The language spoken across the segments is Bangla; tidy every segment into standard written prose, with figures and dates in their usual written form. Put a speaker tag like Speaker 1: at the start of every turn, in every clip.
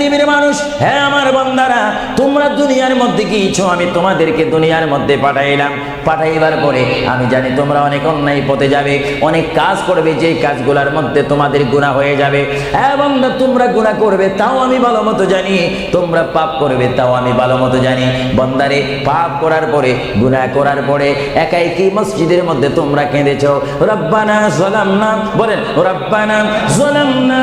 Speaker 1: পৃথিবীর মানুষ, হ্যাঁ আমার বান্দারা, তোমরা দুনিয়ার মধ্যে গিয়েছো, আমি তোমাদেরকে দুনিয়ার মধ্যে পাঠাইলাম। পাঠাইবার পরে আমি জানি তোমরা অনেক অন্যায় পথে যাবে, অনেক কাজ করবে, যে কাজগুলোর মধ্যে তোমাদের গুনাহ হয়ে যাবে। হ্যাঁ বান্দা, তোমরা গুনাহ করবে তাও আমি ভালো মতো জানি, তোমরা পাপ করবে তাও আমি ভালো মতো জানি। বান্দারে, পাপ করার পরে, গুনাহ করার পরে একাই কি মসজিদের মধ্যে তোমরা কেঁদেছো, রব্বানা যালামনা, বলেন রব্বানা যালামনা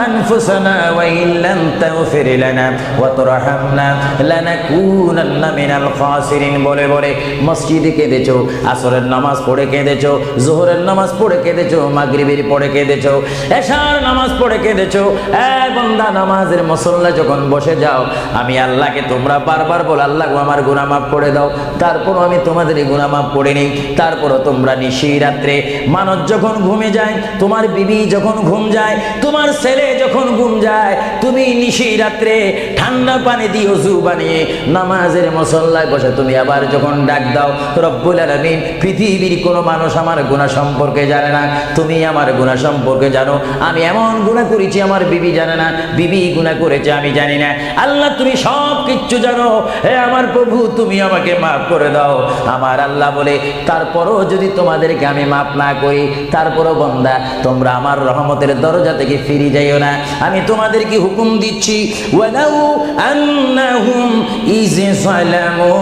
Speaker 1: আনফুসানা ওয়া ইল্লাম তাগফির লানা ওয়া তুরহামনা লানাকুনান্না মিনাল খাসিরিন বলে বলে মসজিদে কেঁদেছো, আসরের নামাজ পড়ে কেঁদেছো, যোহরের নামাজ পড়ে কেঁদেছো, মাগরিবের পড়ে কেঁদেছো, এশার নামাজ পড়ে কেঁদেছো। বান্দা, নামাজের মুসল্লা যখন বসে যাও, আমি আল্লাহকে তোমরা বারবার বল, আল্লাহ আমার গুনাহ মাফ করে দাও। তারপরও আমি তোমাদের গুনাহ মাফ করে নেই। তারপরও তোমরা নিশি রাত্রে, মানুষ যখন ঘুমে যায়, তোমার বিবি যখন ঘুম যায়, তোমার ছেলে যখন ঘুম যায়, তুমি নিশি রাত্রে ঠান্ডা পানি দিয়ে ওযু বানিয়ে নামাজের মুসল্লায় বসে তুমি আবার যখন ডাক দাও, রব্বুল আলামিন, পৃথিবীর কোনো মানুষ আমার গুনাহ সম্পর্কে জানে না, তুমি আমার গুনাহ সম্পর্কে জানো। আমি এমন গুনাহ করেছি আমার বিবি জানে না, বিবি গুনাহ করেছে আমি জানি না। আল্লাহ, তুমি সব কিচ্ছু জানো। হে আমার প্রভু, তুমি আমাকে মাফ করে দাও। আমার আল্লাহ বলে, তারপরও যদি তোমাদেরকে আমি মাফ না করি, তারপরও বান্দা, তোমরা আমার রহমতের দরজা থেকে ফিরে যাইও না। আমি তোমাদেরকে হুকুম দিচ্ছি, ওয়ালাউ আন্নাহুম ইয যালামু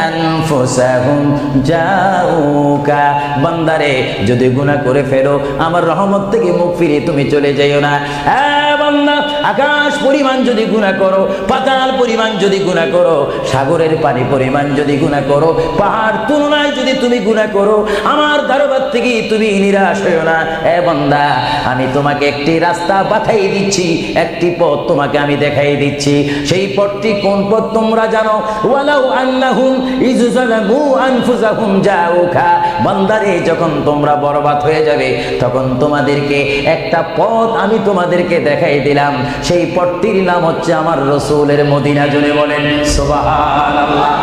Speaker 1: আনফুসাহুম জাউকা, বান্দারে, যদি গুনাহ করে ফেলো, আমার রহমত থেকে মুখ ফিরে তুমি চলে যাইও না। বান্দা, আকাশ পরিমাণ যদি গুনাহ করো, পাতাল পরিমাণ যদি গুনাহ করো, সাগরের পানি পরিমাণ যদি গুনাহ করো, পাহাড় তুলনায় যদি তুমি গুনাহ করো, আমার দরবার থেকে তুমি নিরাশ হইও না। বান্দা, আমি তোমাকে একটি রাস্তা পাঠাই দিচ্ছি, একটি পথ তোমাকে আমি দেখাই দিচ্ছি। সেই পথটি কোন পথ তোমরা জানো? ওয়ালাউ আন্নাহুম ইয যালামু আনফুসাহুম জাউকা, বান্দারে, যখন তোমরা বরবাদ হয়ে যাবে, তখন তোমাদেরকে একটা পথ আমি তোমাদেরকে দেখাই দিলাম। সেই পথটির নাম হচ্ছে আমার রাসূলের মদিনা। জোরে বলেন সুবহানাল্লাহ।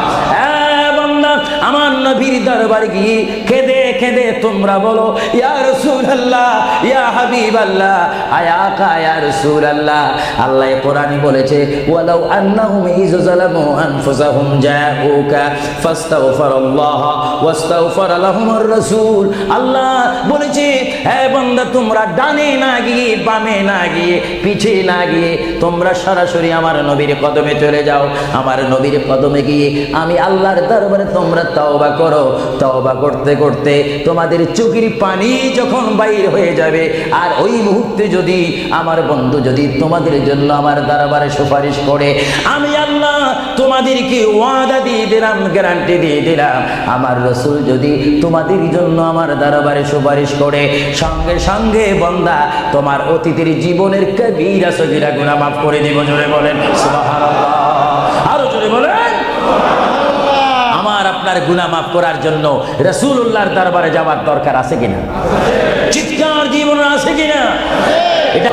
Speaker 1: বান্দা, আমার নবীর দরবার গিয়ে কেঁদে কেঁদে তোমরা বলো, ইয়া রাসূলুল্লাহ, ইয়া হাবিবাল্লাহ, আয়াকা ইয়া রাসূলুল্লাহ। আল্লাহ কোরআনে বলেছে, ওয়ালাউ আন্নাহুম ইয যালামু আনফুসাহুম জাউকা ফাস্তাগফিরুল্লাহ ওয়াস্তাগফার লাহুমুর রাসূল। আল্লাহ বলেছে, হে বান্দা, তোমরা ডানে না গিয়ে, বামে না গিয়ে, পিছে না গিয়ে, তোমরা সরাসরি আমার নবীর কদমে চলে যাও। আমার নবীর কদমে গিয়ে আমি আল্লাহর দরবারে তোমরা তওবা করো। তওবা করতে করতে তোমাদের চোখের পানি যখন বাইর হয়ে যাবে, আর ওই মুহূর্তে যদি আমার বন্ধু যদি তোমাদের জন্য আমার দরবারে সুপারিশ করে, আমি আল্লাহ তোমাদেরকে ওয়াদা দিয়ে দিলাম, গ্যারান্টি দিয়ে দিলাম, আমার রাসূল যদি তোমাদের জন্য আমার দরবারে সুপারিশ করে, সঙ্গে সঙ্গে বান্দা, তোমার অতীতের জীবনের কবিরা সগীরা গুনাহ মাফ করে দিব। জোরে বলেন সুবহানাল্লাহ। আরো জোরে বলেন। আমার আপনার গুনাহ মাফ করার জন্য রাসূলুল্লাহর দরবারে যাওয়ার দরকার আছে কিনা? চিৎকার জীবন আছে কিনা? এটা